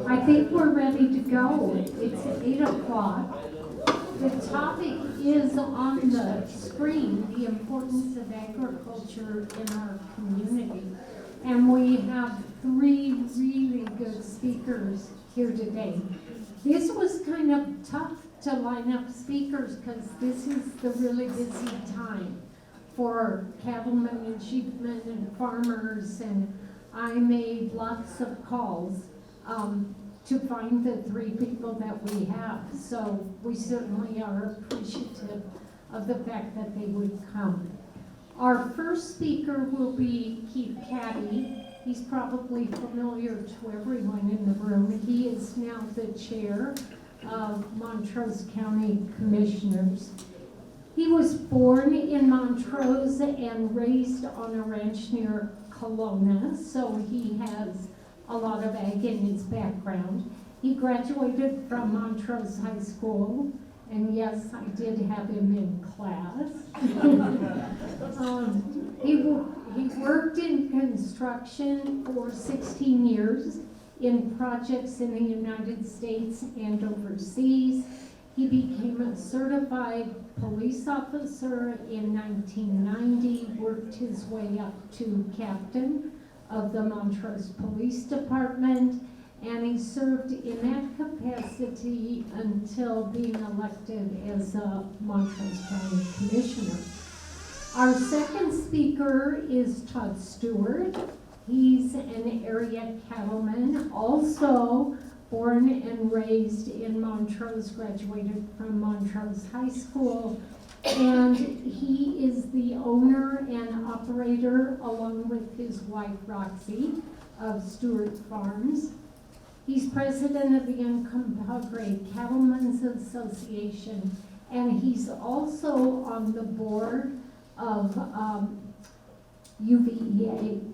I think we're ready to go. It's 8 o'clock. The topic is on the screen, the importance of agriculture in our community. And we have 3 really good speakers here today. This was kind of tough to line up speakers because this is the really busy time for cattlemen and sheepmen and farmers, and I made lots of calls to find the 3 people that we have. So we certainly are appreciative of the fact that they would come. Our first speaker will be Caddy. He's probably familiar to everyone in the room. He is now the chair of Montrose County Commissioners. He was born in Montrose and raised on a ranch near Kelowna, so he has a lot of ag in his background. He graduated from Montrose High School, and yes, I did have him in class. He worked in construction for 16 years in projects in the United States and overseas. He became a certified police officer in 1990, worked his way up to captain of the Montrose Police Department, and he served in that capacity until being elected as a Montrose County Commissioner. Our second speaker is Todd Stewart. He's an area cattleman, also born and raised in Montrose, graduated from Montrose High School, and he is the owner and operator, along with his wife Roxy, of Stewart Farms. He's president of the Uncompahgre Cattlemen's Association, and he's also on the board of UVEA,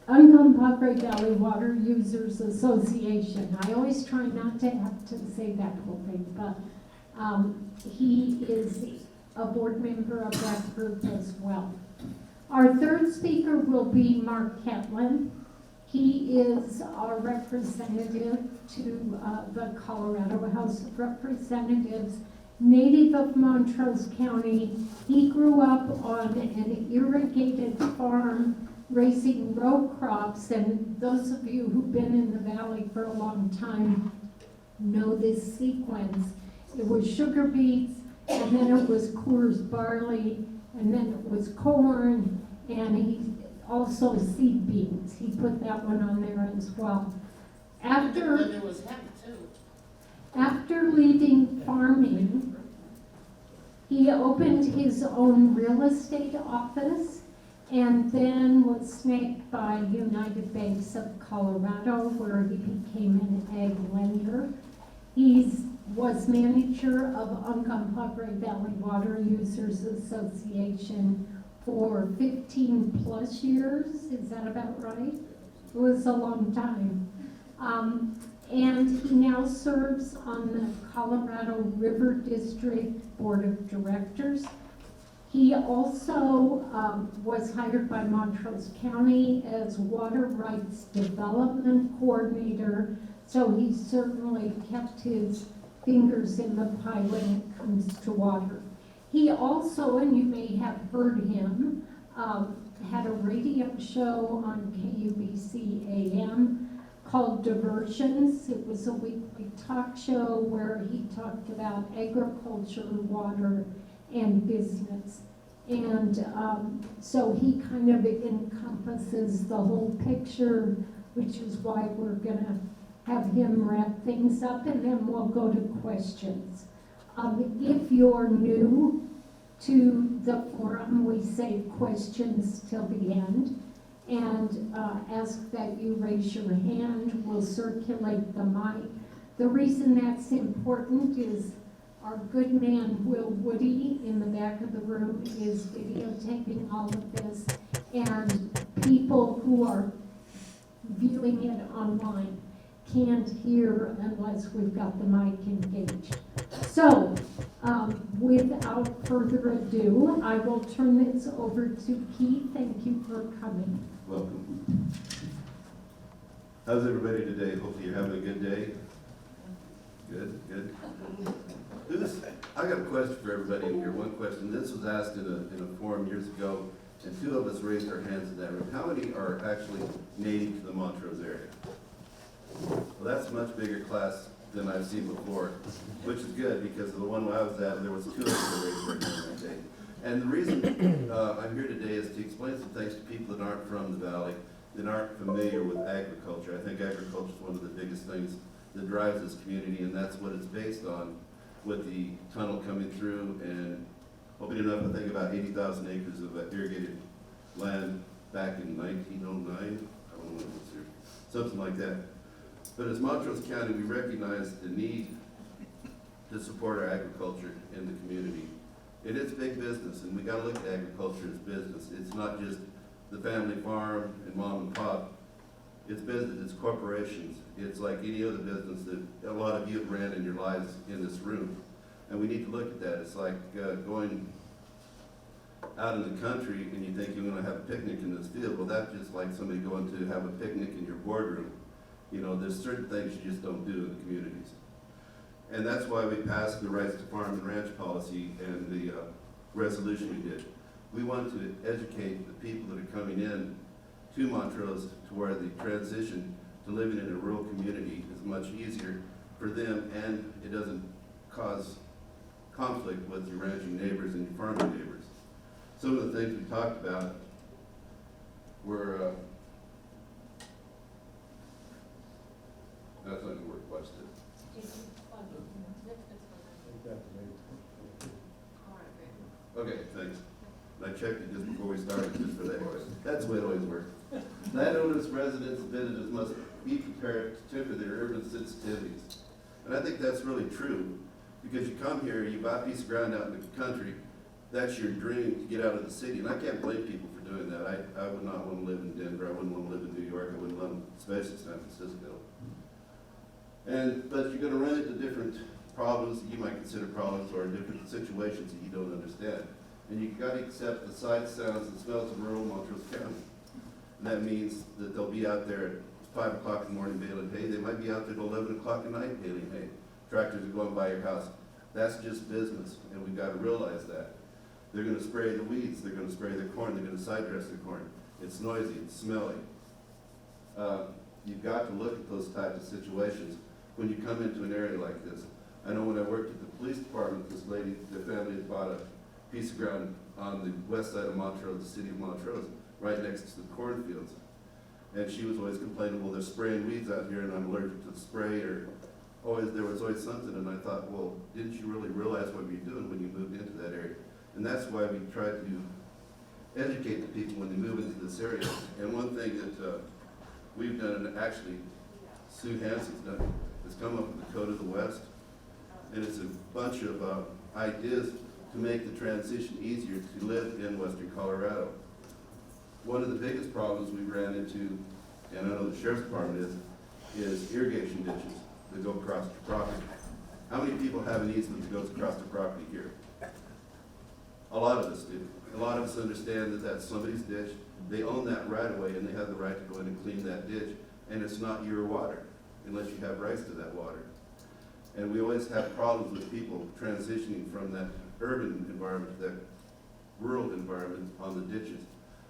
Uncompahgre Valley Water Users Association. I always try not to have to say that whole thing, but he is a board member of that group as well. Our third speaker will be Marc Catlin. He is our representative to the Colorado House of Representatives, native of Montrose County. He grew up on an irrigated farm raising row crops, and those of you who've been in the valley for a long time know this sequence. It was sugar beets, and then it was Coors barley, and then it was corn, and he also seed beans. He put that one on there as well. After leaving farming, he opened his own real estate office and then was snagged by United Banks of Colorado, where he became an ag lender. He was manager of Uncompahgre Valley Water Users Association for 15 plus years. Is that about right? It was a long time. And he now serves on the Colorado River District Board of Directors. He also was hired by Montrose County as Water Rights Development Coordinator, so he certainly kept his fingers in the pie when it comes to water. He also, and you may have heard him, had a radio show on KUBC AM called Diversions. It was a weekly talk show where he talked about agriculture, water, and business. And so he kind of encompasses the whole picture, which is why we're gonna have him wrap things up, and then we'll go to questions. If you're new to the forum, we save questions till the end and ask that you raise your hand. We'll circulate the mic. The reason that's important is our good man, Will Woody, in the back of the room is videotaping all of this, and people who are viewing it online can't hear unless we've got the mic engaged. So, without further ado, I will turn this over to Keith. Thank you for coming. Welcome. How's everybody today? Hopefully you're having a good day. Good, good. I got a question for everybody in here. One question. This was asked in a forum years ago, and two of us raised our hands in that room. How many are actually native to the Montrose area? Well, that's a much bigger class than I've seen before, which is good because the one I was at, there was two of us that raised their hands that day. And the reason I'm here today is to explain some things to people that aren't from the valley, that aren't familiar with agriculture. I think agriculture is one of the biggest things that drives this community, and that's what it's based on, with the tunnel coming through and opening up, I think, about 80,000 acres of irrigated land back in 1909. I don't know when it was here, something like that. But as Montrose County, we recognize the need to support our agriculture in the community. It is big business, and we got to look at agriculture as business. It's not just the family farm and mom and pop. It's business, it's corporations. It's like any other business that a lot of you have ran in your lives in this room. And we need to look at that. It's like going out in the country and you think you're going to have a picnic in this field. Well, that's just like somebody going to have a picnic in your boardroom. You know, there's certain things you just don't do in the communities. And that's why we passed the Rights to Farm and Ranch policy and the resolution we did. We want to educate the people that are coming in to Montrose to where the transition to living in a rural community is much easier for them, and it doesn't cause conflict with your ranching neighbors and your farming neighbors. Some of the things we talked about were, that's not going to work, watch this. Okay, thanks. I checked it just before we started, just for that. That's the way it always works. Landowners, residents, and visitors must be prepared to temper their urban sensitivities. And I think that's really true, because you come here, you buy a piece of ground out in the country, that's your dream to get out of the city. And I can't blame people for doing that. I would not want to live in Denver. I wouldn't want to live in New York. I wouldn't want to, especially San Francisco. But you're going to run into different problems that you might consider problems, or different situations that you don't understand. And you've got to accept the sights, sounds, and smells of rural Montrose County. And that means that they'll be out there at 5 o'clock in the morning baling hay. They might be out there at 11 o'clock at night baling hay. Tractors are going by your house. That's just business, and we've got to realize that. They're going to spray the weeds. They're going to spray the corn. They're going to side dress the corn. It's noisy. It's smelly. You've got to look at those types of situations when you come into an area like this. I know when I worked at the police department, this lady, the family had bought a piece of ground on the west side of Montrose, the city of Montrose, right next to the cornfields. And she was always complaining, well, they're spraying weeds out here and I'm allergic to the spray, or there was always something. And I thought, well, didn't you really realize what you're doing when you moved into that area? And that's why we try to educate the people when they move into this area. And one thing that we've done, and actually Sue Hanson's done, is come up with the Code of the West. And it's a bunch of ideas to make the transition easier to live in western Colorado. One of the biggest problems we ran into, and I know the Sheriff's Department is irrigation ditches that go across the property. How many people have an easement that goes across the property here? A lot of us do. A lot of us understand that that's somebody's ditch. They own that right away, and they have the right to go in and clean that ditch. And it's not your water, unless you have rights to that water. And we always have problems with people transitioning from that urban environment to that rural environment on the ditches.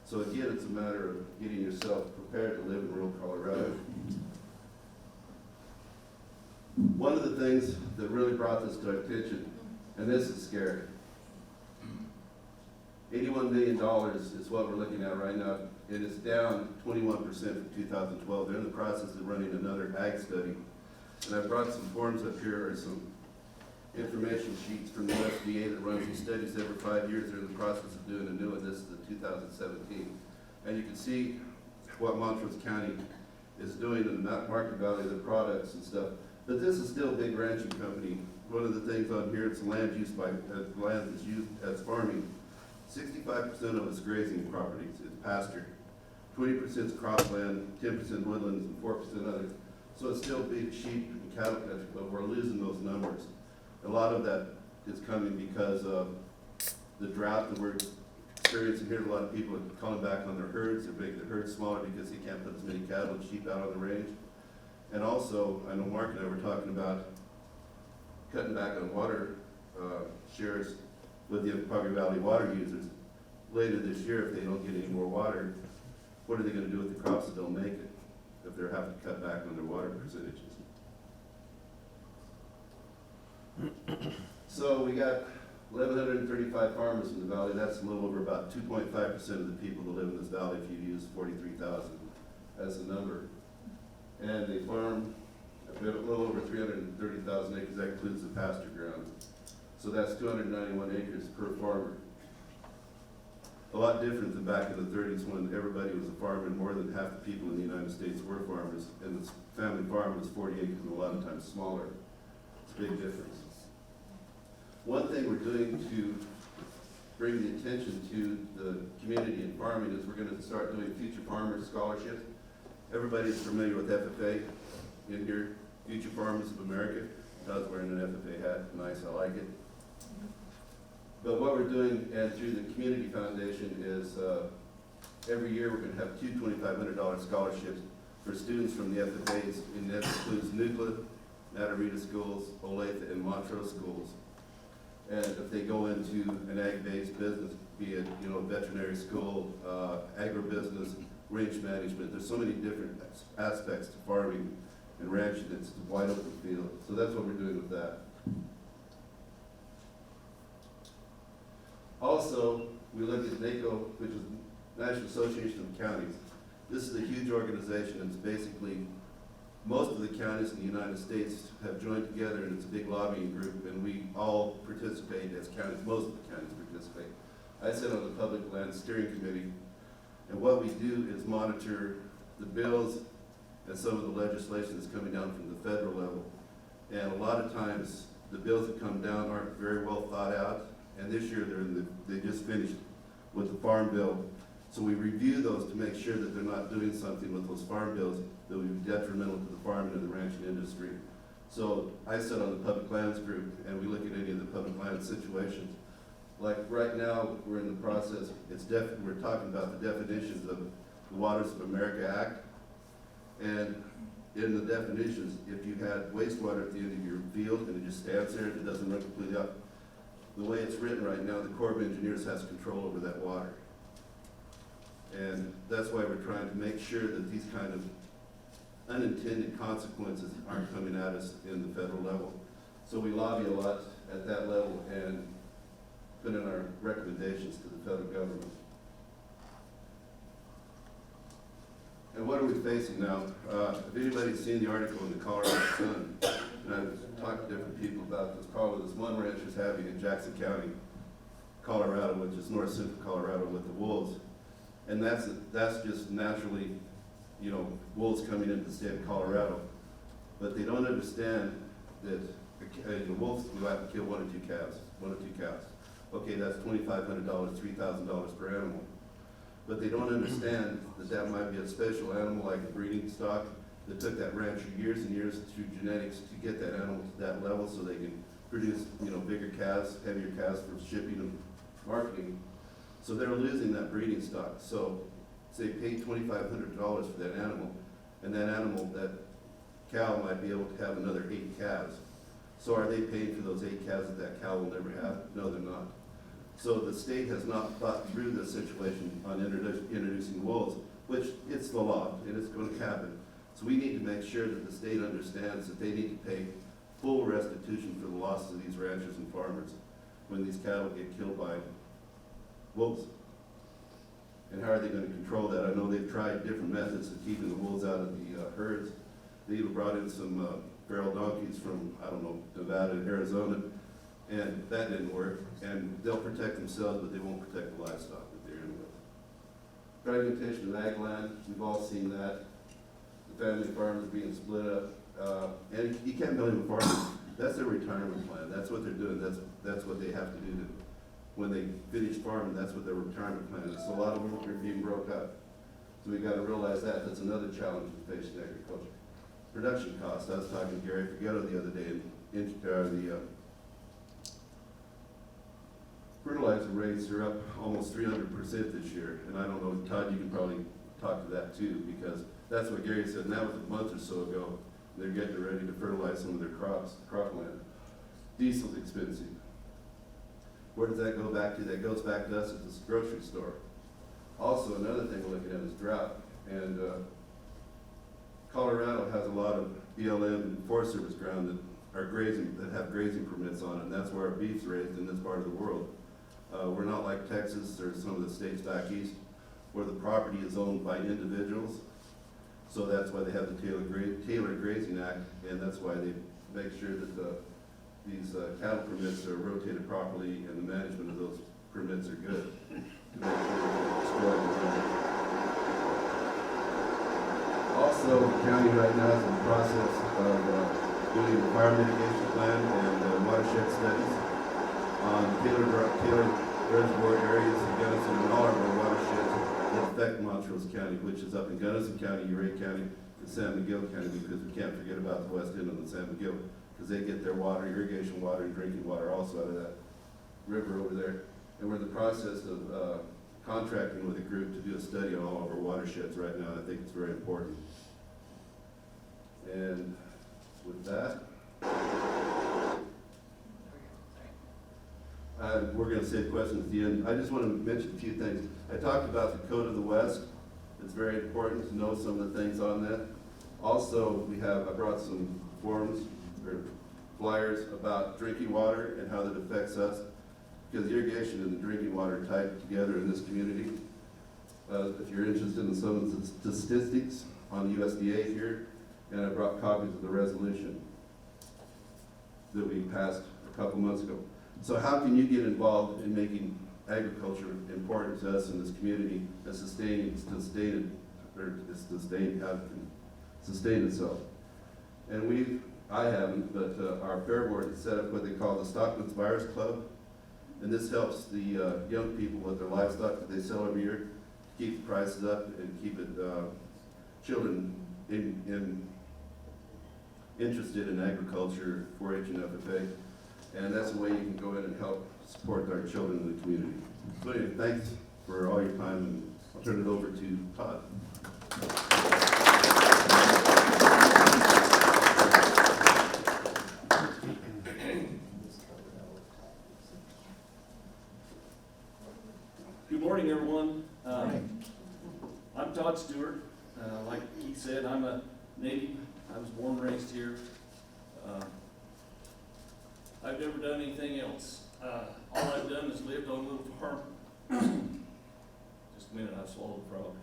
So again, it's a matter of getting yourself prepared to live in rural Colorado. One of the things that really brought this to our attention, and this is scary, $81 million is what we're looking at right now. It is down 21% from 2012. They're in the process of running another ag study. And I brought some forms up here, or some information sheets from the USDA that runs these studies every 5 years. They're in the process of doing a new one. This is the 2017. And you can see what Montrose County is doing in the Market Valley, the products and stuff. But this is still a big ranching company. One of the things on here, it's land use by land that's used as farming. 65% of it's grazing properties, it's pasture. 20% is cropland, 10% woodlands, and 4% others. So it's still big sheep and cattle country, but we're losing those numbers. A lot of that is coming because of the drought that we're experiencing here. A lot of people are calling back on their herds. They're making the herds smaller because they can't put as many cattle and sheep out on the range. And also, I know Marc and I were talking about cutting back on water shares with the Uncompahgre Valley water users. Later this year, if they don't get any more water, what are they gonna do with the crops that don't make it, if they're having to cut back on their water percentages? So we got 1,135 farmers in the valley. That's a little over about 2.5% of the people that live in this valley if you use 43,000 as the number. And they farm a little over 330,000 acres. That includes the pasture ground. So that's 291 acres per farmer. A lot different than back in the 30s when everybody was a farmer and more than half the people in the United States were farmers. And the family farm was 40 acres and a lot of times smaller. It's a big difference. One thing we're doing to bring the attention to the community and farming is we're going to start doing future farmer scholarships. Everybody's familiar with FFA in here, Future Farmers of America. Todd's wearing an FFA hat, nice, I like it. But what we're doing, and through the Community Foundation, is every year we're going to have two $2,500 scholarships for students from the FFAs, and that includes Nuclear, Natarita schools, Olathe, and Montrose schools. And if they go into an ag-based business, be it, you know, veterinary school, agribusiness, range management, there's so many different aspects to farming and ranching, it's a wide open field. So that's what we're doing with that. Also, we looked at NACO, which is National Association of Counties. This is a huge organization. It's basically most of the counties in the United States have joined together, and it's a big lobbying group, and we all participate as counties. Most of the counties participate. I sit on the Public Land Steering Committee, and what we do is monitor the bills and some of the legislation that's coming down from the federal level. And a lot of times, the bills that come down aren't very well thought out, and this year they just finished with the Farm Bill. So we review those to make sure that they're not doing something with those farm bills that would be detrimental to the farming and the ranching industry. So I sit on the Public Lands Group, and we look at any of the public land situations. Like right now, we're in the process, we're talking about the definitions of the Waters of America Act. And in the definitions, if you had wastewater at the end of your field and it just stands there and it doesn't run completely up, the way it's written right now, the Corps of Engineers has control over that water. And that's why we're trying to make sure that these kind of unintended consequences aren't coming at us in the federal level. So we lobby a lot at that level and put in our recommendations to the federal government. And what are we facing now? If anybody's seen the article in the Colorado Sun, and I've talked to different people about this problem, this one rancher's having in Jackson County, Colorado, which is north central Colorado, with the wolves. And that's just naturally, you know, wolves coming into the state of Colorado. But they don't understand that the wolves go out and kill one or two calves. Okay, that's $2,500, $3,000 per animal. But they don't understand that that might be a special animal like a breeding stock that took that rancher years and years through genetics to get that animal to that level so they can produce, you know, bigger calves, heavier calves for shipping and marketing. So they're losing that breeding stock. So say pay $2,500 for that animal, and that animal, that cow might be able to have another 8 calves. So are they paying for those 8 calves that cow will never have? No, they're not. So the state has not thought through the situation on introducing wolves, which it's the law, and it's going to happen. So we need to make sure that the state understands that they need to pay full restitution for the losses of these ranchers and farmers when these cattle get killed by wolves. And how are they going to control that? I know they've tried different methods of keeping the wolves out of the herds. They even brought in some feral donkeys from, I don't know, Nevada and Arizona, and that didn't work. And they'll protect themselves, but they won't protect the livestock that they're in with. Fragmentation of ag land, we've all seen that. The family farmers being split up. And you can't blame the farmers. That's their retirement plan. That's what they're doing. That's what they have to do when they finish farming. That's what their retirement plan is. So a lot of them are being broke up. So we've got to realize that. That's another challenge we face in agriculture. Production costs. I was talking to Gary Figueroa the other day, and the fertilizer rates are up almost 300% this year. And I don't know, Todd, you can probably talk to that too, because that's what Gary said. And that was a month or so ago. They're getting ready to fertilize some of their cropland. Diesel's expensive. Where does that go back to? That goes back to us at this grocery store. Also, another thing we're looking at is drought. And Colorado has a lot of BLM and Forest Service ground that are grazing, that have grazing permits on it, and that's where our beef's raised in this part of the world. We're not like Texas or some of the states back east, where the property is owned by individuals. So that's why they have the Tailored Grazing Act, and that's why they make sure that these cattle permits are rotated properly and the management of those permits are good to make sure they don't destroy the land. Also, the county right now is in the process of doing a fire mitigation plan and watershed studies on tailored reservoir areas in Gunnison and all of our watersheds that affect Montrose County, which is up in Gunnison Counny, Ouray County, and San Miguel County, because we can't forget about the west end of the San Miguel, because they get their water, irrigation water and drinking water also out of that river over there. And we're in the process of contracting with a group to do a study on all of our watersheds right now, and I think it's very important. And with that, we're going to save questions at the end. I just want to mention a few things. I talked about the Code of the West. It's very important to know some of the things on that. Also, I brought some forms or flyers about drinking water and how that affects us, because irrigation and the drinking water are tied together in this community. If you're interested in some of the statistics on the USDA here, and I brought copies of the resolution that we passed a couple months ago. So how can you get involved in making agriculture important to us in this community and sustain itself? And I haven't, but our fair board has set up what they call the Stockman's Buyers Club, and this helps the young people with their livestock that they sell every year, keep the prices up and keep it children interested in agriculture, 4-H and FFA. And that's a way you can go in and help support our children in the community. So anyway, thanks for all your time, and I'll turn it over to Todd. Good morning, everyone. I'm Todd Stewart. Like he said, I'm a native. I was born and raised here. I've never done anything else. All I've done is lived on a little farm. Just a minute, I swallowed a frog.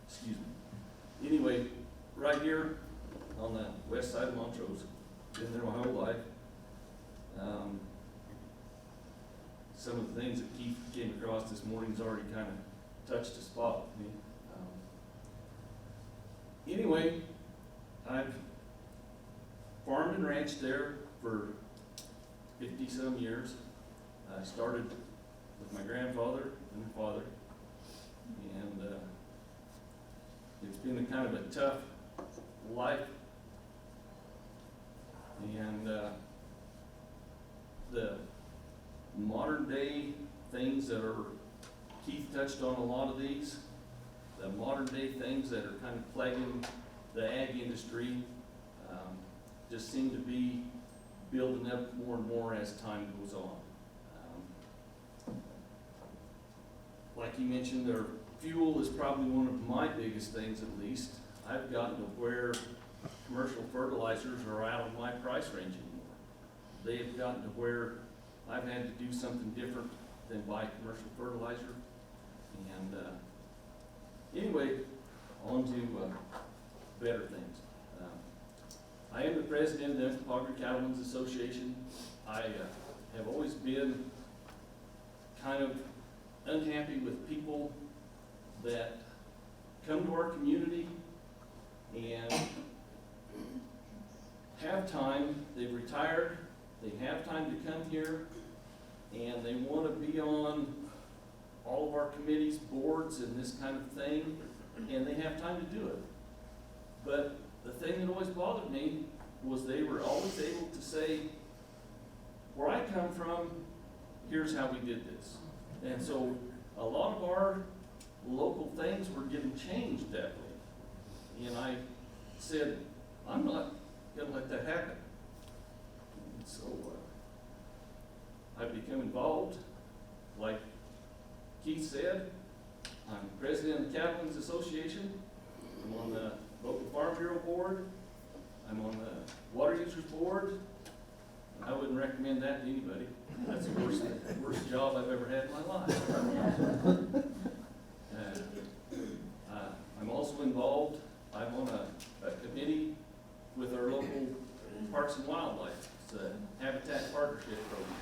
Excuse me. Anyway, right here on the west side of Montrose, been there my whole life. Some of the things that Keith came across this morning's already kind of touched a spot with me. Anyway, I've farmed and ranched there for 50-some years. I started with my grandfather and my father, and it's been a kind of a tough life. And the modern day things that are, Keith touched on a lot of these, the modern day things that are kind of plaguing the ag industry just seem to be building up more and more as time goes on. Like you mentioned, their fuel is probably one of my biggest things, at least. I've gotten to where commercial fertilizers are out of my price range anymore. They have gotten to where I've had to do something different than buy commercial fertilizer. And anyway, on to better things. I am the president of the Uncompahgre Cattlemen's Association. I have always been kind of unhappy with people that come to our community and have time. They've retired, they have time to come here, and they want to be on all of our committees, boards, and this kind of thing, and they have time to do it. But the thing that always bothered me was they were always able to say, where I come from, here's how we did this. And so a lot of our local things were getting changed that way. And I said, I'm not gonna let that happen. And so, I've become involved, like Keith said, I'm president of the Cattlemen's Association, I'm on the local farm bureau board, I'm on the water users board, and I wouldn't recommend that to anybody. That's the worst job I've ever had in my life. I'm also involved, I'm on a committee with our local Parks and Wildlife. It's a habitat partnership program.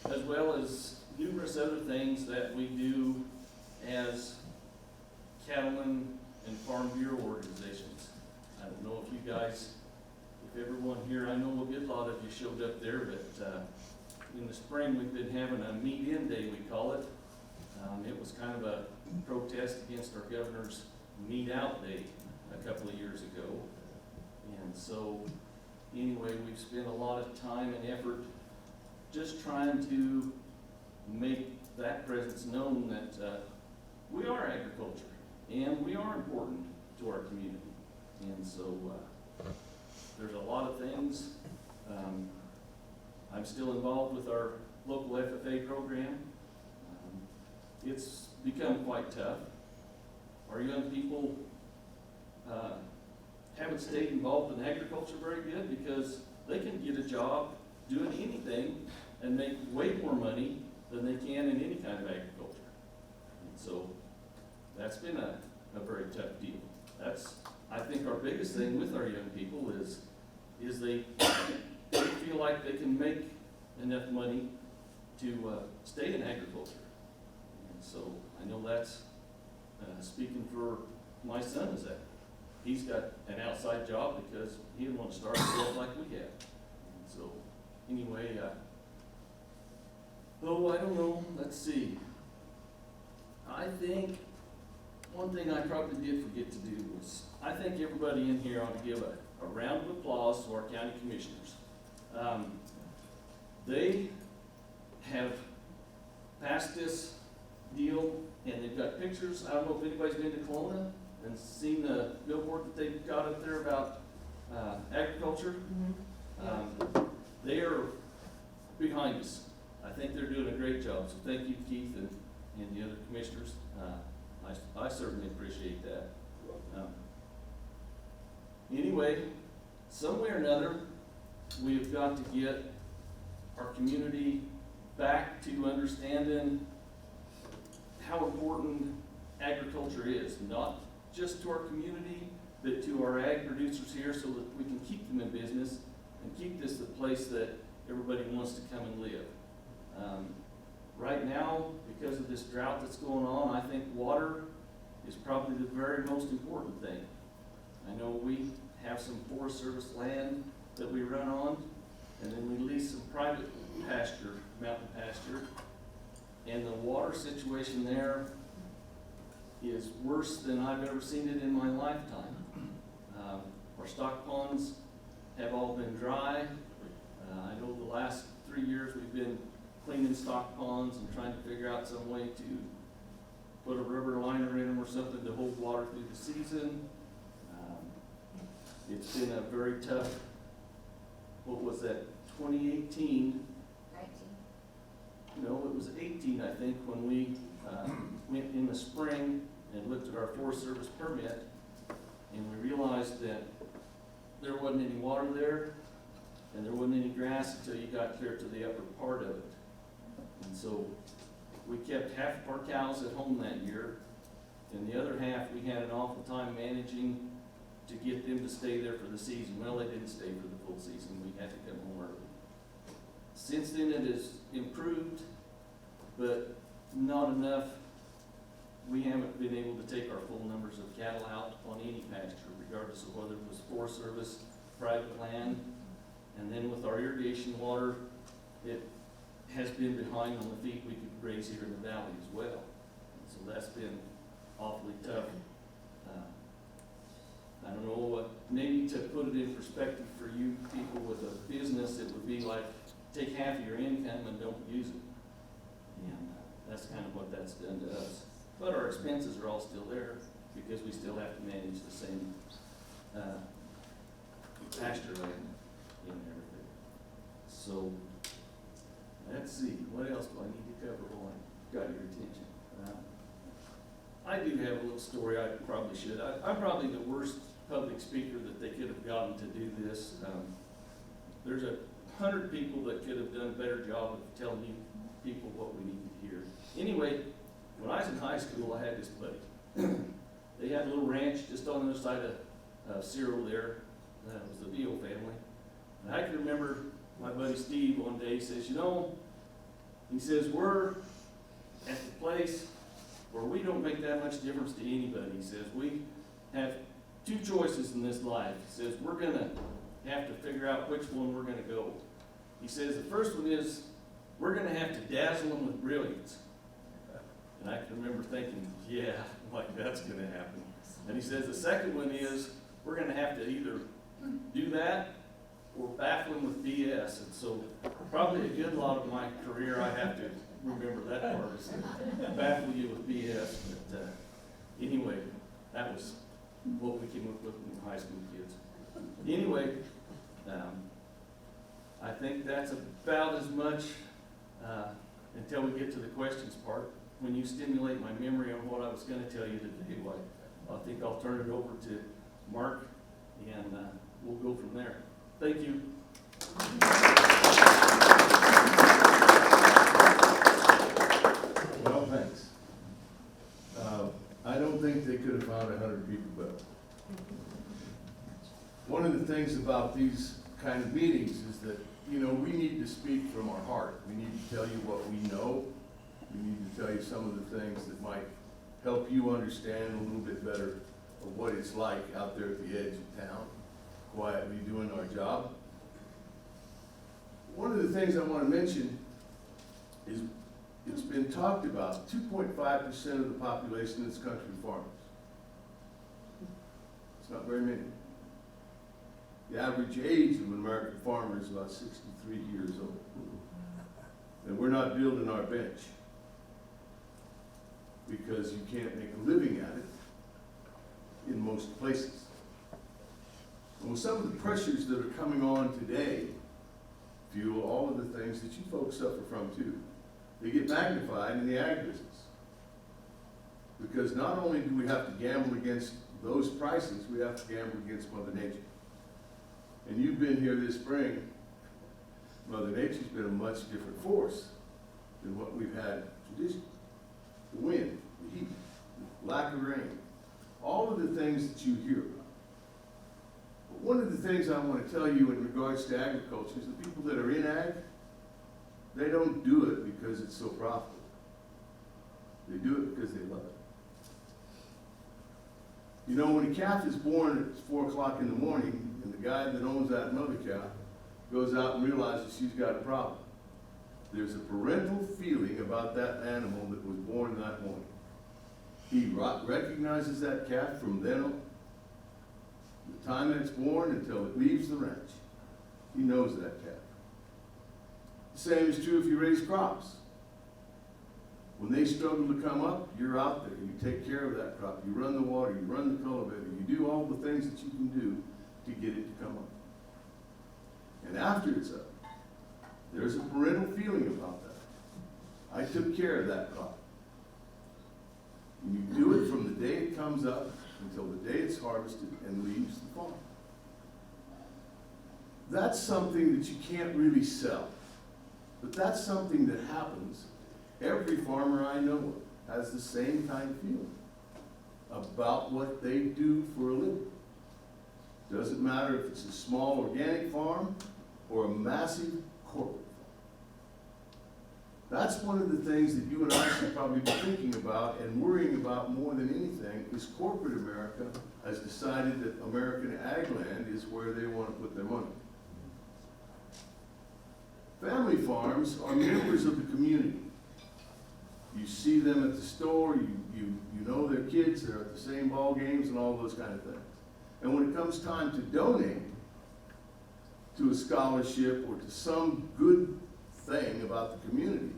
And, as well as numerous other things that we do as cattlemen and farm bureau organizations. I don't know if you guys, if everyone here, I know a good lot of you showed up there, but in the spring we've been having a meet-in day, we call it. It was kind of a protest against our governor's meet-out day a couple of years ago. And so, anyway, we've spent a lot of time and effort just trying to make that presence known that we are agriculture and we are important to our community. And so there's a lot of things. I'm still involved with our local FFA program. It's become quite tough. Our young people haven't stayed involved in agriculture very good because they can get a job doing anything and make way more money than they can in any kind of agriculture. And so that's been a very tough deal. That's, I think, our biggest thing with our young people is they feel like they can make enough money to stay in agriculture. And so I know that's speaking for my son is that he's got an outside job because he didn't want to start off like we have. And so anyway, oh, I don't know, let's see. I think one thing I probably did forget to do was, I think everybody in here ought to give a round of applause to our county commissioners. They have passed this deal, and they've got pictures. I don't know if anybody's been to Kelowna and seen the billboard that they've got up there about agriculture. They are behind us. I think they're doing a great job, so thank you, Keith, and the other commissioners. I certainly appreciate that. Anyway, some way or another, we've got to get our community back to understanding how important agriculture is, not just to our community, but to our ag producers here so that we can keep them in business and keep this the place that everybody wants to come and live. Right now, because of this drought that's going on, I think water is probably the very most important thing. I know we have some Forest Service land that we run on, and then we lease some private pasture, mountain pasture, and the water situation there is worse than I've ever seen it in my lifetime. Our stock ponds have all been dry. I know the last 3 years we've been cleaning stock ponds and trying to figure out some way to put a rubber liner in them or something to hold water through the season. It's been a very tough, what was that, 2018? 19. No, it was 18, I think, when we went in the spring and looked at our Forest Service permit, and we realized that there wasn't any water there, and there wasn't any grass until you got clear to the upper part of it. And so we kept half of our cows at home that year, and the other half we had an awful time managing to get them to stay there for the season. Well, they didn't stay for the full season. We had to come home early. Since then it has improved, but not enough. We haven't been able to take our full numbers of cattle out on any pasture, regardless of whether it was Forest Service, private land. And then with our irrigation water, it has been behind on the feed we could raise here in the valley as well. And so that's been awfully tough. I don't know what, maybe to put it in perspective for you people with a business, it would be like take half of your income and don't use it. And that's kind of what that's done to us. But our expenses are all still there because we still have to manage the same pasture land and everything. So, let's see, what else do I need to cover while I got your attention? I do have a little story I probably should. I'm probably the worst public speaker that they could have gotten to do this. There's 100 people that could have done a better job of telling you people what we need to hear. Anyway, when I was in high school, I had this buddy. They had a little ranch just on the other side of Cyril there. That was the Veal family. And I can remember my buddy Steve one day says, you know, he says, we're at the place where we don't make that much difference to anybody. He says, we have two choices in this life. He says, we're going to have to figure out which one we're going to go. He says, the first one is, we're going to have to dazzle them with brilliance. And I can remember thinking, yeah, like that's going to happen. And he says, the second one is, we're going to have to either do that or baffle them with BS. And so probably a good lot of my career, I have to remember that part, is baffle you with BS. But anyway, that was what we came up with in high school kids. Anyway, I think that's about as much until we get to the questions part. When you stimulate my memory on what I was going to tell you today, I think I'll turn it over to Marc, and we'll go from there. Thank you. Well, thanks. I don't think they could have found 100 people better. One of the things about these kind of meetings is that, you know, we need to speak from our heart. We need to tell you what we know. We need to tell you some of the things that might help you understand a little bit better of what it's like out there at the edge of town, quietly doing our job. One of the things I want to mention is it's been talked about, 2.5% of the population in this country are farmers. It's not very many. The average age of an American farmer is about 63 years old. And we're not building our bench because you can't make a living at it in most places. And with some of the pressures that are coming on today, fuel, all of the things that you folks suffer from too, they get magnified in the ag business. Because not only do we have to gamble against those prices, we have to gamble against Mother Nature. And you've been here this spring, Mother Nature's been a much different force than what we've had traditionally. The wind, the heat, the lack of rain, all of the things that you hear about. But one of the things I want to tell you in regards to agriculture is the people that are in ag, they don't do it because it's so profitable. They do it because they love it. You know, when a calf is born at 4 o'clock in the morning, and the guy that owns that mother calf goes out and realizes she's got a problem, there's a parental feeling about that animal that was born that morning. He recognizes that calf from then on, the time that it's born until it leaves the ranch. He knows that calf. The same is true if you raise crops. When they struggle to come up, you're out there. You take care of that crop. You run the water. You run the cultivator. You do all the things that you can do to get it to come up. And after it's up, there's a parental feeling about that. I took care of that crop. And you do it from the day it comes up until the day it's harvested and leaves the farm. That's something that you can't really sell. But that's something that happens. Every farmer I know has the same kind of feeling about what they do for a living. Doesn't matter if it's a small organic farm or a massive corporate farm. That's one of the things that you and I should probably be thinking about and worrying about more than anything is corporate America has decided that American ag land is where they want to put their money. Family farms are members of the community. You see them at the store, you know their kids, they're at the same ball games and all those kind of things. And when it comes time to donate to a scholarship or to some good thing about the community,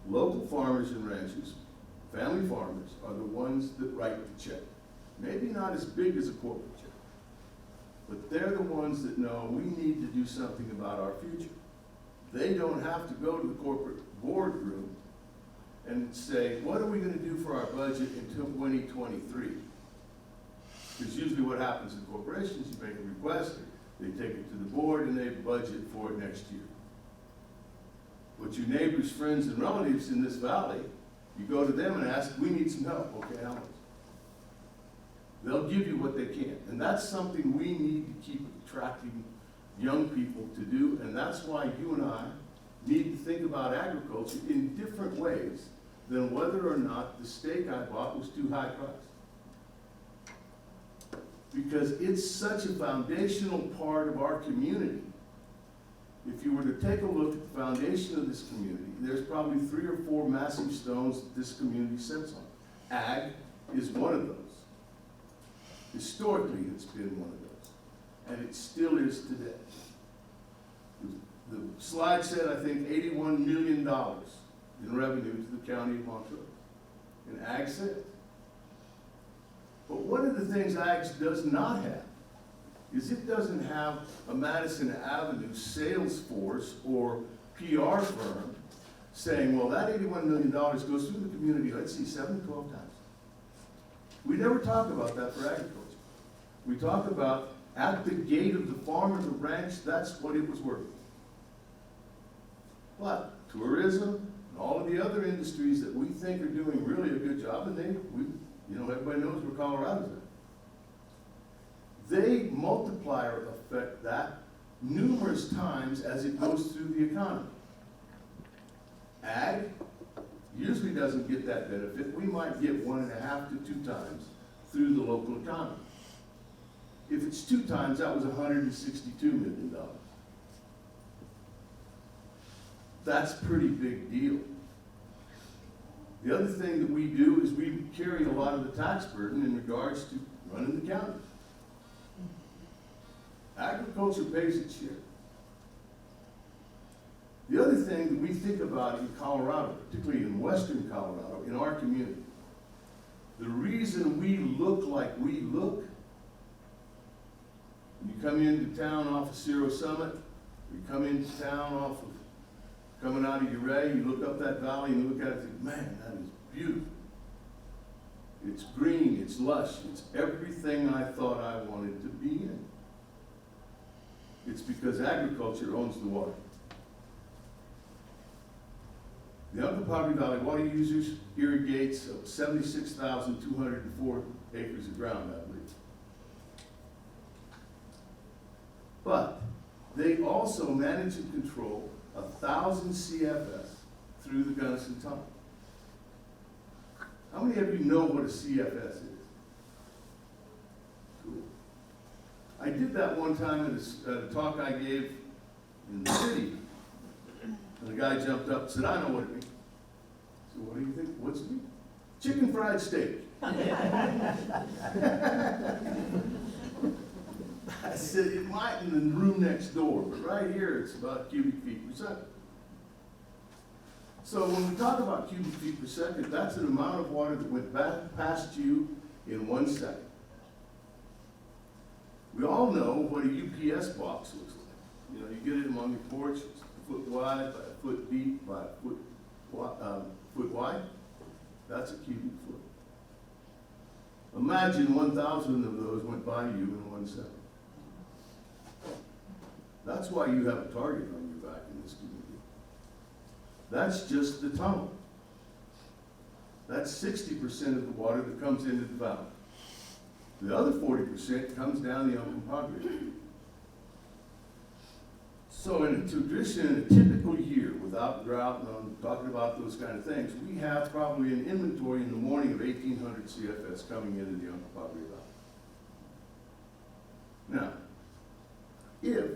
local farmers and ranchers, family farmers, are the ones that write the check. Maybe not as big as a corporate check, but they're the ones that know we need to do something about our future. They don't have to go to the corporate boardroom and say, what are we gonna do for our budget until 2023? Because usually what happens in corporations, you make a request, they take it to the board, and they budget for it next year. But your neighbors, friends, and relatives in this valley, you go to them and ask, we need some help. Okay, how much? They'll give you what they can. And that's something we need to keep attracting young people to do, and that's why you and I need to think about agriculture in different ways than whether or not the steak I bought was too high priced. Because it's such a foundational part of our community. If you were to take a look at the foundation of this community, there's probably 3 or 4 massive stones that this community sits on. Ag is one of those. Historically, it's been one of those. And it still is today. The slide said, I think, $81 million in revenue to the county of Montrose. And ag said. But one of the things ag does not have is it doesn't have a Madison Avenue sales force or PR firm saying, well, that $81 million goes through the community, let's see, 7 to 12 times. We never talk about that for agriculture. We talk about at the gate of the farm or the ranch, that's what it was worth. But tourism and all of the other industries that we think are doing really a good job, and everybody knows where Colorado's at. They multiplier affect that numerous times as it goes through the economy. Ag usually doesn't get that benefit. We might get 1.5 to 2 times through the local economy. If it's 2 times, that was $162 million. That's a pretty big deal. The other thing that we do is we carry a lot of the tax burden in regards to running the county. Agriculture pays its share. The other thing that we think about in Colorado, particularly in western Colorado, in our community, the reason we look like we look, you come into town off of Cerro Summit, you come into town off of, coming out of Uray, you look up that valley and you look at it and think, man, that is beautiful. It's green, it's lush, it's everything I thought I wanted to be in. It's because agriculture owns the water. The Uncompahgre Valley Water Users irrigates 76,204 acres of ground, I believe. But they also manage and control 1,000 CFS through the Gunnison Tunnel. How many of you know what a CFS is? Cool. I did that one time at a talk I gave in the city. And the guy jumped up and said, I know what it means. So what do you think? What's it mean? Chicken fried steak. I said, it might in the room next door, but right here it's about cubic feet per second. So when we talk about cubic feet per second, that's an amount of water that went back past you in 1 second. We all know what a UPS box looks like. You know, you get it among your porch, it's a foot wide by a foot deep by a foot wide. That's a cubic foot. Imagine 1,000 of those went by you in 1 second. That's why you have a target on your back in this community. That's just the tunnel. That's 60% of the water that comes into the valley. The other 40% comes down the Uncompahgre. So in a tradition, in a typical year, without drought, and I'm talking about those kind of things, we have probably an inventory in the morning of 1,800 CFS coming into the Uncompahgre Valley. Now, if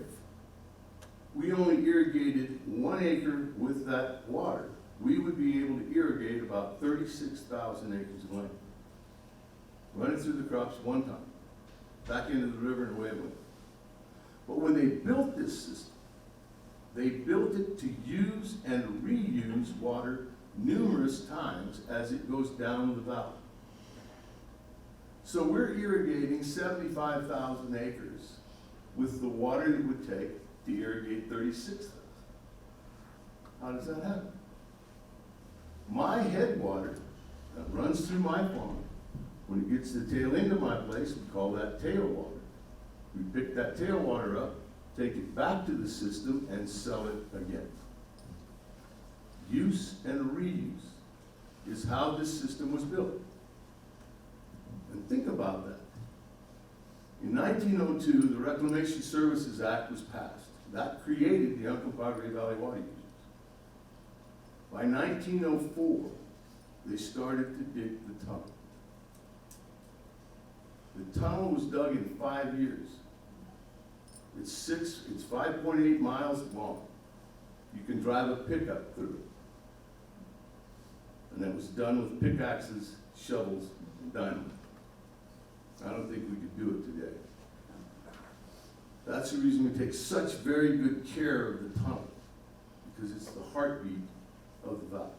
we only irrigated 1 acre with that water, we would be able to irrigate about 36,000 acres of land. Run it through the crops one time, back into the river and away it went. But when they built this system, they built it to use and reuse water numerous times as it goes down the valley. So we're irrigating 75,000 acres with the water it would take to irrigate 36,000. How does that happen? My headwater that runs through my farm, when it gets to the tail end of my place, we call that tailwater. We pick that tailwater up, take it back to the system, and sell it again. Use and reuse is how this system was built. And think about that. In 1902, the Reclamation Services Act was passed. That created the Uncompahgre Valley Water Users. By 1904, they started to dig the tunnel. The tunnel was dug in 5 years. It's 5.8 miles long. You can drive a pickup through it. And it was done with pickaxes, shovels, and dynamite. I don't think we could do it today. That's the reason we take such very good care of the tunnel, because it's the heartbeat of the valley.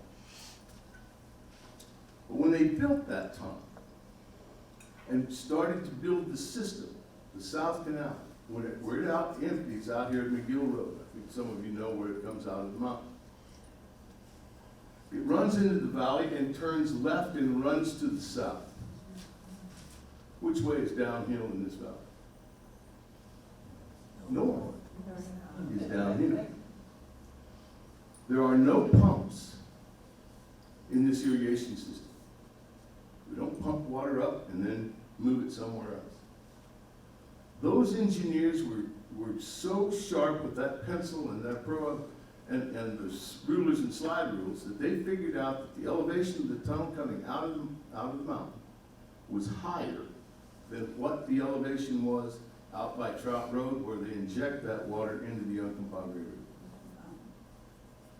But when they built that tunnel and started to build the system, the South Canal, where it out empties out here at McGill Road, I think some of you know where it comes out of the mountain. It runs into the valley and turns left and runs to the south. Which way is downhill in this valley? North is downhill. There are no pumps in this irrigation system. We don't pump water up and then move it somewhere else. Those engineers were so sharp with that pencil and that and the rulers and slide rules that they figured out that the elevation of the tunnel coming out of the mountain was higher than what the elevation was out by Drought Road, where they inject that water into the Uncompahgre River.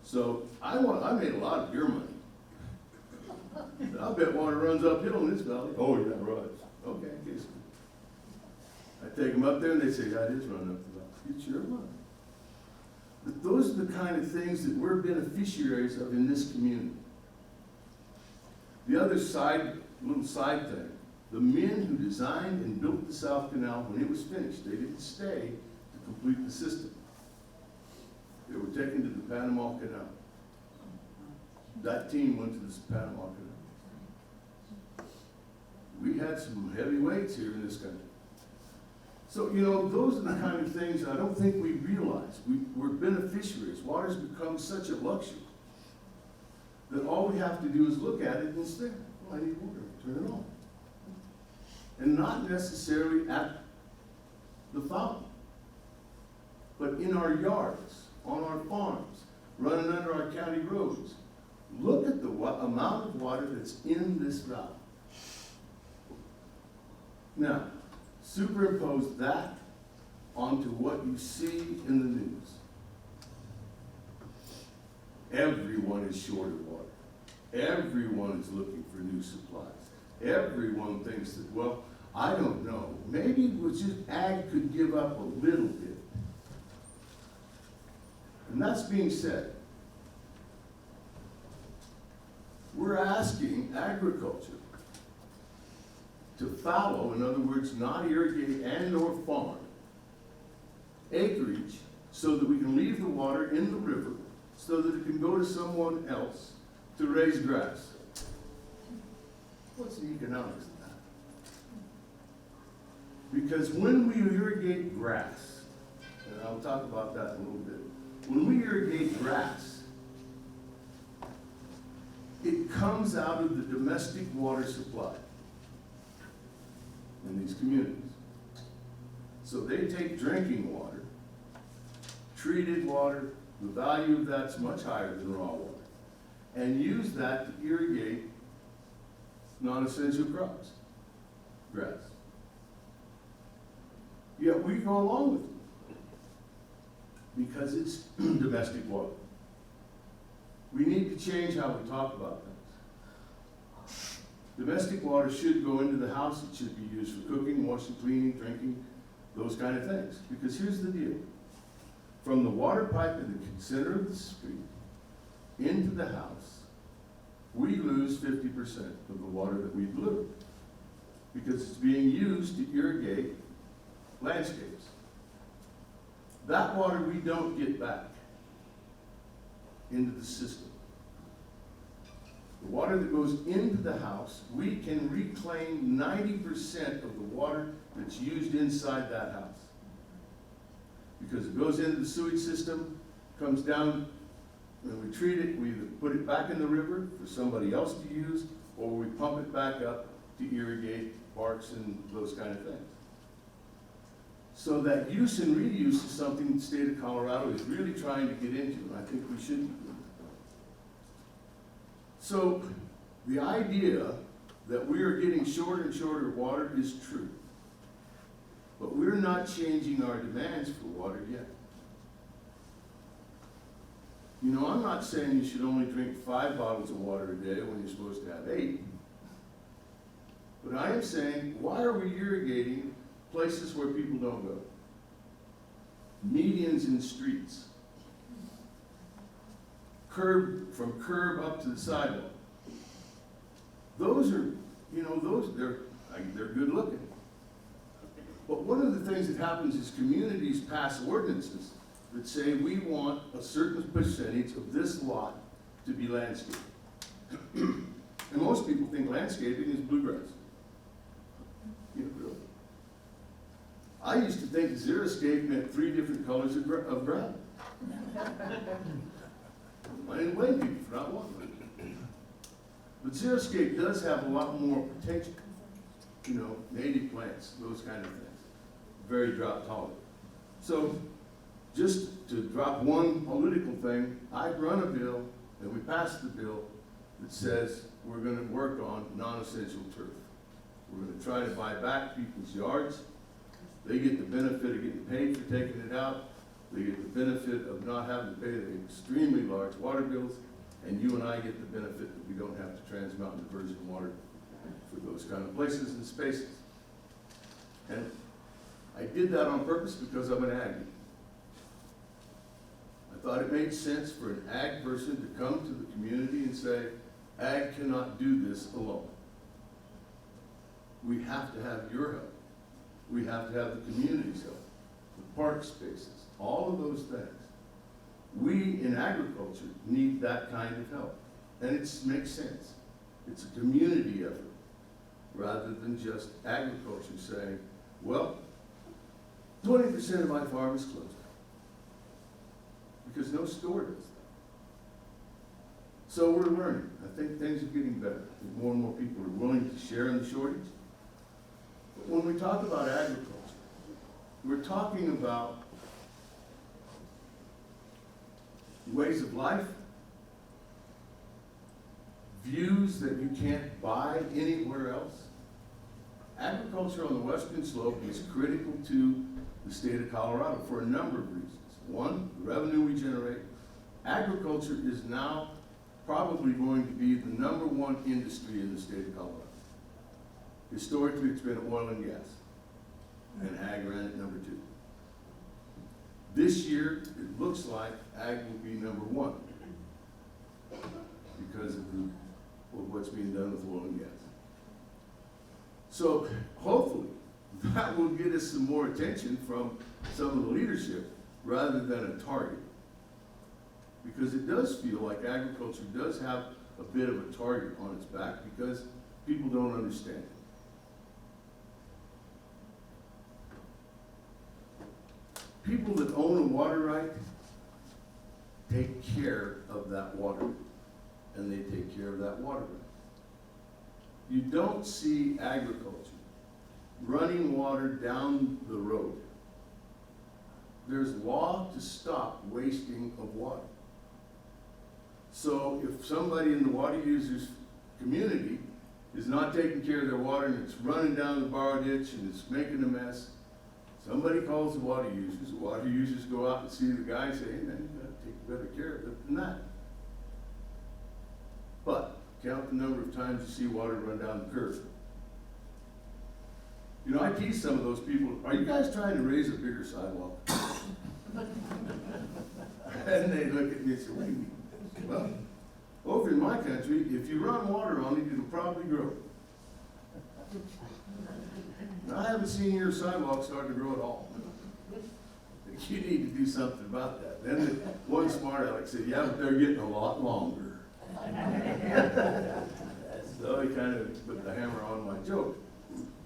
So I made a lot of beer money. I bet water runs uphill in this valley. Oh yeah, right. Okay, guess. I take them up there and they say, yeah, it is running up the valley. It sure runs. But those are the kind of things that we're beneficiaries of in this community. The other little side thing, the men who designed and built the South Canal, when it was finished, they didn't stay to complete the system. They were taken to the Panama Canal. That team went to the Panama Canal. We had some heavy weights here in this country. So, those are the kind of things I don't think we realize. We're beneficiaries. Water's become such a luxury that all we have to do is look at it and say, well, I need water, turn it on. And not necessarily at the fountain, but in our yards, on our farms, running under our county roads. Look at the amount of water that's in this valley. Now, superimpose that onto what you see in the news. Everyone is short of water. Everyone is looking for new supplies. Everyone thinks that, well, I don't know, maybe it was just ag could give up a little bit. And that's being said. We're asking agriculture to fallow, in other words, not irrigate and or farm, acreage so that we can leave the water in the river so that it can go to someone else to raise grass. What's the economics of that? Because when we irrigate grass, and I'll talk about that in a little bit, when we irrigate grass, it comes out of the domestic water supply in these communities. So they take drinking water, treated water, the value of that's much higher than raw water, and use that to irrigate non-essential crops, grass. Yet we go along with it because it's domestic water. We need to change how we talk about things. Domestic water should go into the house. It should be used for cooking, washing, cleaning, drinking, those kind of things. Because here's the deal. From the water pipe in the center of the street into the house, we lose 50% of the water that we deliver because it's being used to irrigate landscapes. That water we don't get back into the system. The water that goes into the house, we can reclaim 90% of the water that's used inside that house. Because it goes into the sewage system, comes down, when we treat it, we either put it back in the river for somebody else to use, or we pump it back up to irrigate parks and those kind of things. So that use and reuse is something the state of Colorado is really trying to get into, and I think we should be doing. So the idea that we are getting shorter and shorter water is true. But we're not changing our demands for water yet. You know, I'm not saying you should only drink 5 bottles of water a day when you're supposed to have 8. But I am saying, why are we irrigating places where people don't go? Medians in streets. From curb up to the sidewalk. Those are, you know, they're good looking. But one of the things that happens is communities pass ordinances that say we want a certain percentage of this lot to be landscaped. And most people think landscaping is bluegrass. You know, really. I used to think xeriscape meant 3 different colors of gravel. I didn't blame people for not wanting it. But xeriscape does have a lot more potential. You know, native plants, those kind of things. Very drought tolerant. So, just to drop one political thing, I've run a bill, and we passed the bill, that says we're going to work on non-essential turf. We're going to try to buy back people's yards. They get the benefit of getting paid for taking it out. They get the benefit of not having to pay the extremely large water bills, and you and I get the benefit that we don't have to trans-mountain diversion water for those kind of places and spaces. And I did that on purpose because I'm an ag. I thought it made sense for an ag person to come to the community and say, ag cannot do this alone. We have to have your help. We have to have the community's help, the park spaces, all of those things. We in agriculture need that kind of help. And it makes sense. It's a community effort rather than just agriculture saying, well, 20% of my farm is closed. Because no store does that. So we're learning. I think things are getting better. More and more people are willing to share in the shortage. But when we talk about agriculture, we're talking about ways of life, views that you can't buy anywhere else. Agriculture on the western slope is critical to the state of Colorado for a number of reasons. One, the revenue we generate. Agriculture is now probably going to be the #1 industry in the state of Colorado. Historically, it's been oil and gas, and ag ran at #2. This year, it looks like ag will be #1 because of what's being done with oil and gas. So hopefully, that will get us some more attention from some of the leadership rather than a target. Because it does feel like agriculture does have a bit of a target on its back because people don't understand it. People that own a water right take care of that water, and they take care of that water right. You don't see agriculture running water down the road. There's law to stop wasting of water. So if somebody in the water users community is not taking care of their water and it's running down the borrow ditch and it's making a mess, somebody calls the water users go out and see the guy and say, hey man, you gotta take better care of it than that. But count the number of times you see water run down the curb. You know, I tease some of those people, are you guys trying to raise a bigger sidewalk? And they look at me and say, what do you mean? Well, over in my country, if you run water on it, it'll probably grow. Now, I haven't seen your sidewalk start to grow at all. you need to do something about that. Then the one smart aleck said, yeah, but they're getting a lot longer. So he kind of put the hammer on my joke.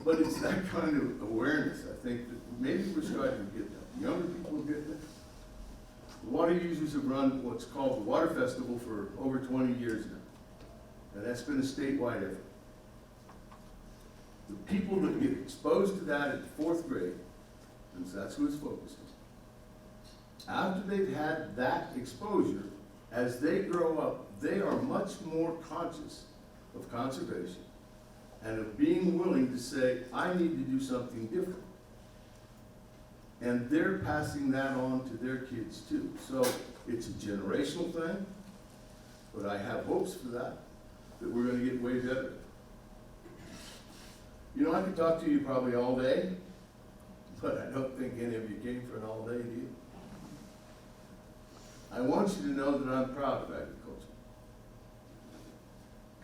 But it's that kind of awareness, I think, that maybe we're starting to get that. Younger people get this. The water users have run what's called the Water Festival for over 20 years now. And that's been a statewide effort. The people that get exposed to that at the 4th grade, and that's who it's focused on. After they've had that exposure, as they grow up, they are much more conscious of conservation and of being willing to say, I need to do something different. And they're passing that on to their kids too. So it's a generational thing, but I have hopes for that we're gonna get way better. You know, I could talk to you probably all day, but I don't think any of you came for an all day deal. I want you to know that I'm proud of agriculture.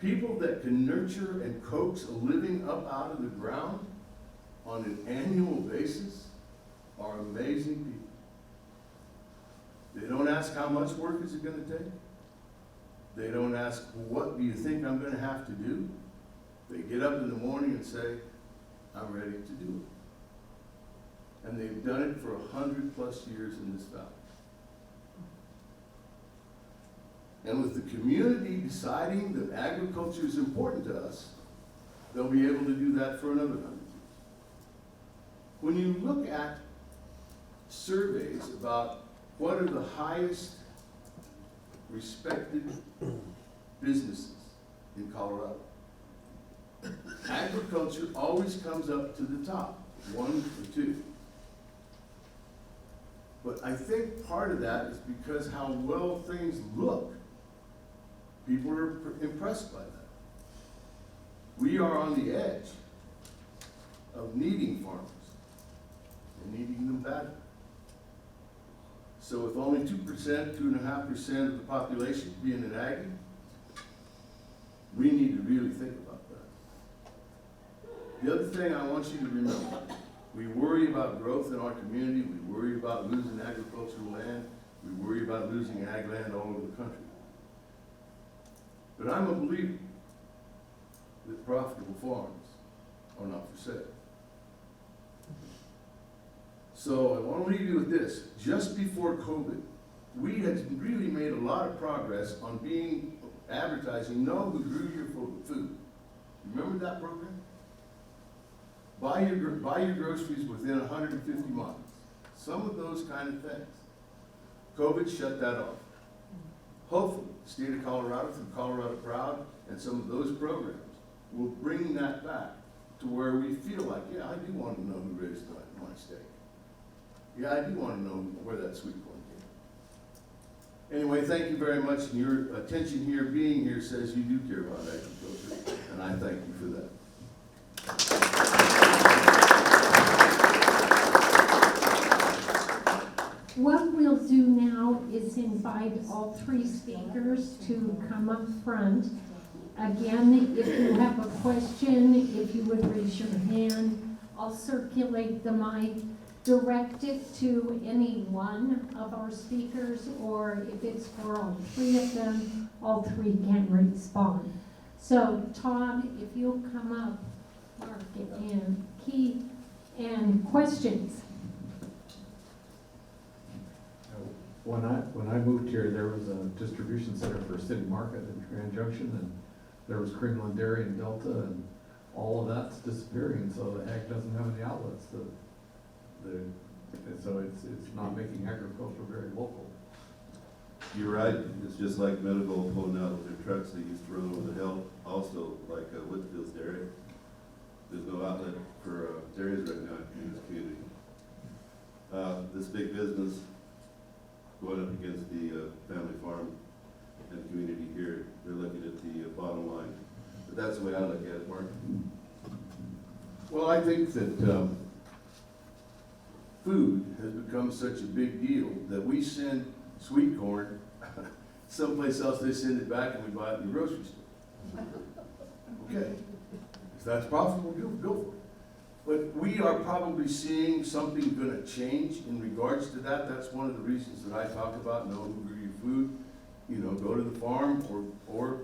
People that can nurture and coax a living up out of the ground on an annual basis are amazing people. They don't ask how much work is it going to take. They don't ask, what do you think I'm going to have to do? They get up in the morning and say, I'm ready to do it. And they've done it for 100+ years in this valley. And with the community deciding that agriculture is important to us, they'll be able to do that for another 100 years. When you look at surveys about what are the highest respected businesses in Colorado, agriculture always comes up to the top, 1 or 2. But I think part of that is because how well things look. People are impressed by that. We are on the edge of needing farmers and needing them badly. So with only 2%, 2.5% of the population being in ag, we need to really think about that. The other thing I want you to remember, we worry about growth in our community, we worry about losing agricultural land, we worry about losing ag land all over the country. But I'm a believer that profitable farms are not for sale. So I want to leave you with this. Just before COVID, we had really made a lot of progress on advertising, know who grew your food. Remember that program? Buy your groceries within 150 miles. Some of those kind of things. COVID shut that off. Hopefully, the state of Colorado, through Colorado Proud, and some of those programs will bring that back to where we feel like, yeah, I do want to know who raised my steak. Yeah, I do want to know where that sweet corn came. Anyway, thank you very much, and your attention here, being here, says you do care about agriculture, and I thank you for that. What we'll do now is invite all 3 speakers to come up front. Again, if you have a question, if you would raise your hand, I'll circulate the mic, direct it to any one of our speakers, or if it's for all 3 of them, all 3 can respond. So Todd, if you'll come up, Mark and Keith, and questions. When I moved here, there was a distribution center for City Market in Grand Junction, and there was Creamland Dairy in Delta, and all of that's disappearing, so the ag doesn't have any outlets. So it's not making agriculture very local. You're right, it's just like medical pulling out with their trucks they used to run over the hill, also like Whitfield's Dairy. There's no outlet for dairies right now in this community. This big business going up against the family farm and the community here, they're looking at the bottom line. But that's the way I look at it, Mark. Well, I think that food has become such a big deal that we send sweet corn someplace else, they send it back and we buy it in the grocery store. Okay, if that's profitable, go for it. But we are probably seeing something gonna change in regards to that. That's one of the reasons that I talk about know who grew your food. You know, go to the farm or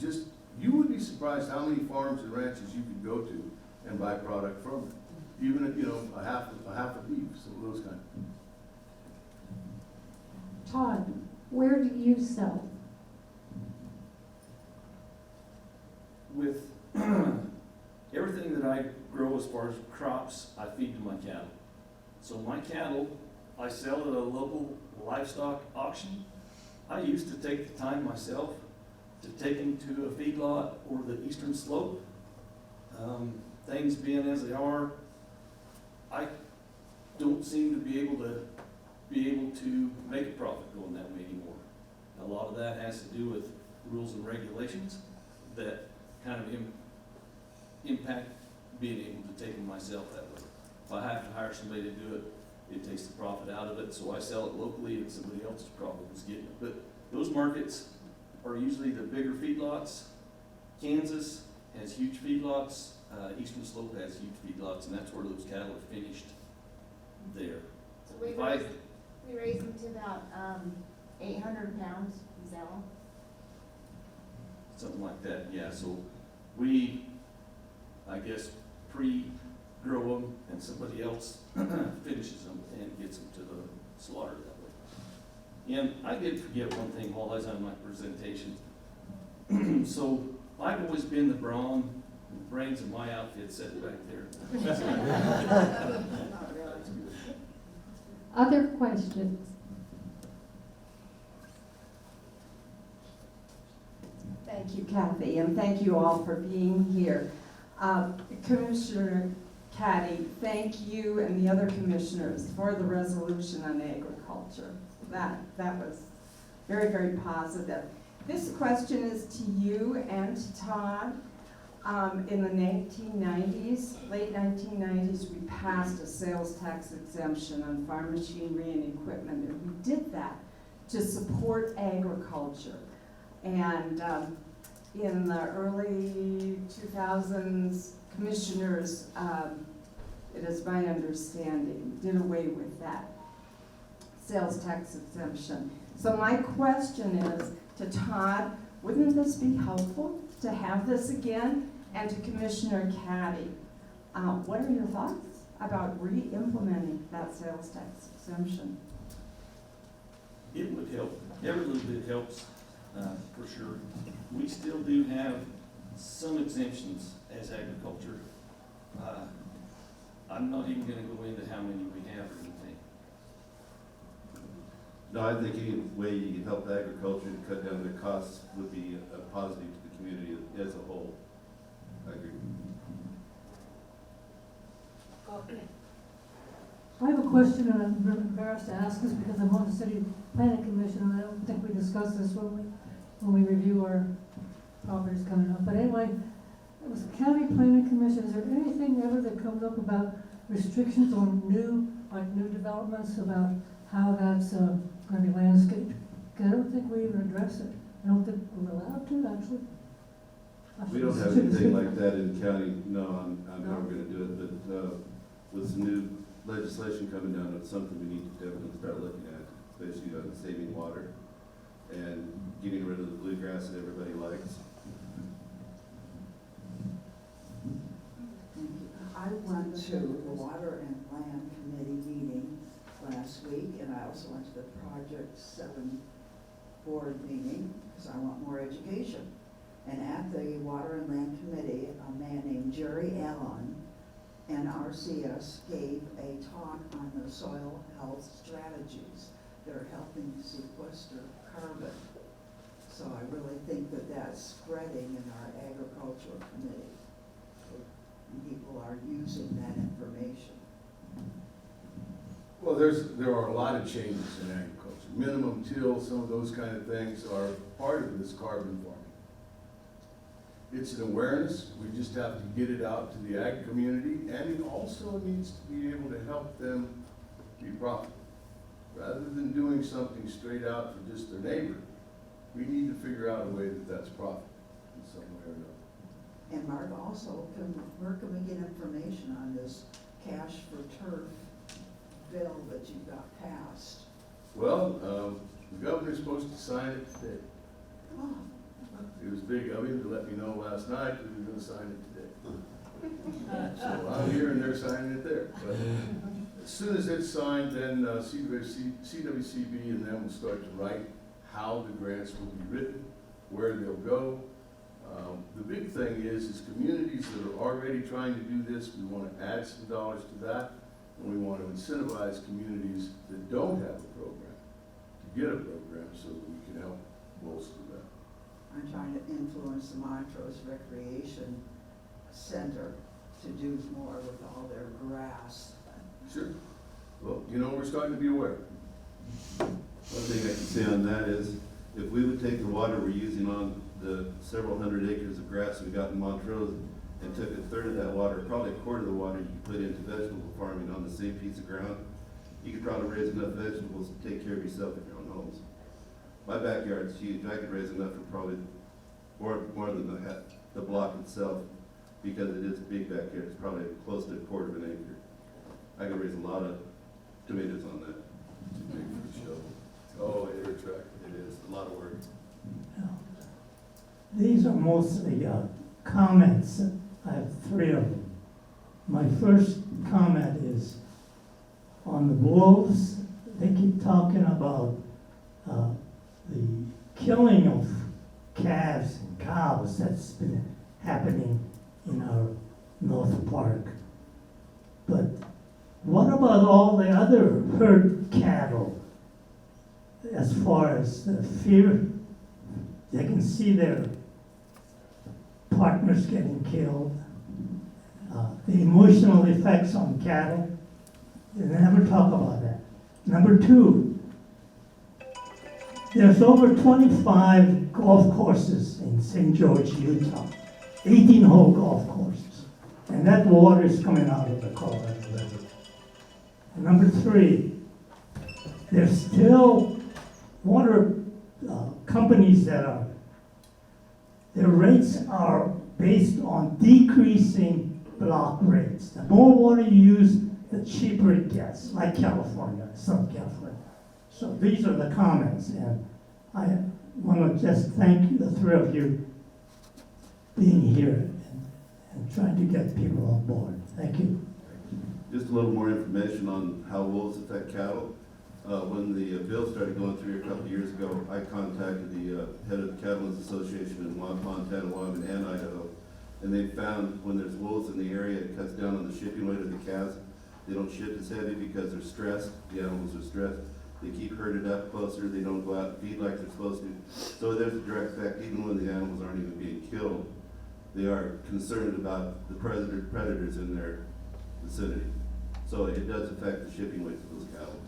just, you would be surprised how many farms and ranches you could go to and buy product from it. Even, you know, a half a beef, some of those kind of things. Todd, where do you sell? With everything that I grow as far as crops, I feed to my cattle. So my cattle, I sell at a local livestock auction. I used to take the time myself to take them to a feedlot or the eastern slope. Things being as they are, I don't seem to be able to make a profit going that way anymore. A lot of that has to do with rules and regulations that kind of impact being able to take them myself that way. If I have to hire somebody to do it, it takes the profit out of it, so I sell it locally and somebody else's profit is getting it. But those markets are usually the bigger feedlots. Kansas has huge feedlots, Eastern Slope has huge feedlots, and that's where those cattle are finished there. So we raise- we raise them to about 800 pounds, is that one? Something like that, yeah, so we, I guess, pre-grow them and somebody else finishes them and gets them to the slaughter that way. And I did forget one thing while I was on my presentation. So I've always been the brains of my outfit sitting back there. Not really. Other questions? Thank you, Kathy, and thank you all for being here. Commissioner Caddy, thank you and the other commissioners for the resolution on agriculture. That was very, very positive. This question is to you and to Todd. In the 1990s, late 1990s, we passed a sales tax exemption on farm machinery and equipment, and we did that to support agriculture. And in the early 2000s, commissioners, it is my understanding, did away with that sales tax exemption. So my question is to Todd, wouldn't this be helpful to have this again? And to Commissioner Caddy, what are your thoughts about re-implementing that sales tax exemption? It would help. Every little bit helps, for sure. We still do have some exemptions as agriculture. I'm not even gonna go into how many we have or anything. No, I think any way you can help agriculture to cut down their costs would be a positive to the community as a whole. I agree. I have a question, and I'm embarrassed to ask this because I'm on the city planning commission, and I don't think we discuss this when we review our properties coming up. But anyway, it was county planning commission. Is there anything ever that comes up about restrictions on new developments, about how that's going to be landscaped? Because I don't think we even address it. I don't think we're allowed to, actually. We don't have anything like that in county, no, I'm never gonna do it, but, with some new legislation coming down, it's something we need to definitely start looking at, especially on saving water and getting rid of the bluegrass that everybody likes. I went to the Water and Land Committee meeting last week, and I also went to the Project 7 board meeting, because I want more education. And at the Water and Land Committee, a man named Jerry Allen and RCS gave a talk on the soil health strategies that are helping sequester carbon. So I really think that that's spreading in our agricultural committee. And people are using that information. Well, there are a lot of changes in agriculture. Minimum till, some of those kind of things are part of this carbon farming. It's an awareness, we just have to get it out to the ag community, and it also needs to be able to help them be profitable. Rather than doing something straight out for just their neighbor, we need to figure out a way that that's profitable in some way or another. And Marc, also, where can we get information on this cash for turf bill that you got passed? Well, the governor's supposed to sign it today. Oh, It was big of him to let me know last night that he was gonna sign it today. So I'm here and they're signing it there. But as soon as it's signed, then CWCB and them will start to write how the grants will be written, where they'll go. The big thing is communities that are already trying to do this, we want to add some dollars to that, and we want to incentivize communities that don't have a program to get a program so that we can help bolster that. I'm trying to influence the Montrose Recreation Center to do more with all their grass. Sure. Well, we're starting to be aware. One thing I can say on that is, if we would take the water we're using on the several hundred acres of grass we got in Montrose and took a third of that water, probably a quarter of the water you could put into vegetable farming on the same piece of ground, you could probably raise enough vegetables to take care of yourself in your own homes. My backyard's huge. I could raise enough for probably more than the block itself, because it is a big backyard. It's probably close to a quarter of an acre. I could raise a lot of tomatoes on that. Too big for the show. Oh, air tractor. It is a lot of work. These are mostly comments. I have 3 of them. My first comment is on the wolves. They keep talking about the killing of calves and cows that's been happening in our North Park. But what about all the other herd cattle? As far as the fear, they can see their partners getting killed, the emotional effects on cattle. They never talk about that. Number 2, there's over 25 golf courses in St. George, Utah, 18-hole golf courses, and that water is coming out of the Colorado River. And number 3, there's still water companies that their rates are based on decreasing block rates. The more water you use, the cheaper it gets, like California, Southern California. So these are the comments, and I want to just thank the 3 of you being here and trying to get people on board. Thank you. Just a little more information on how wolves affect cattle. When the bill started going through here a couple of years ago, I contacted the head of the Cattlemen's Association in Montana, Wyoming, and Idaho, and they found when there's wolves in the area, it cuts down on the shipping weight of the calves. They don't ship as heavy because they're stressed. The animals are stressed. They keep herded up closer. They don't go out and feed like they're supposed to. So there's a direct effect. Even when the animals aren't even being killed, they are concerned about the predators in their vicinity. So it does affect the shipping weights of those cattle.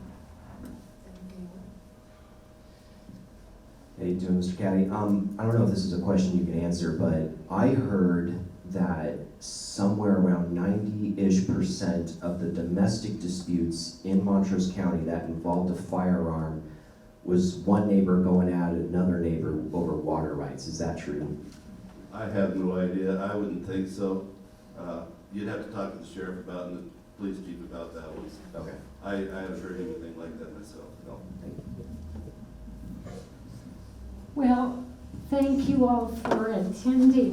Hey, doing Mr. Caddy. I don't know if this is a question you can answer, but I heard that somewhere around 90-ish% of the domestic disputes in Montrose County that involved a firearm was one neighbor going at another neighbor over water rights. Is that true? I have no idea. I wouldn't think so. You'd have to talk to the sheriff about it and the police chief about that one. Okay. I haven't heard anything like that myself. No, thank you. Well, thank you all for attending.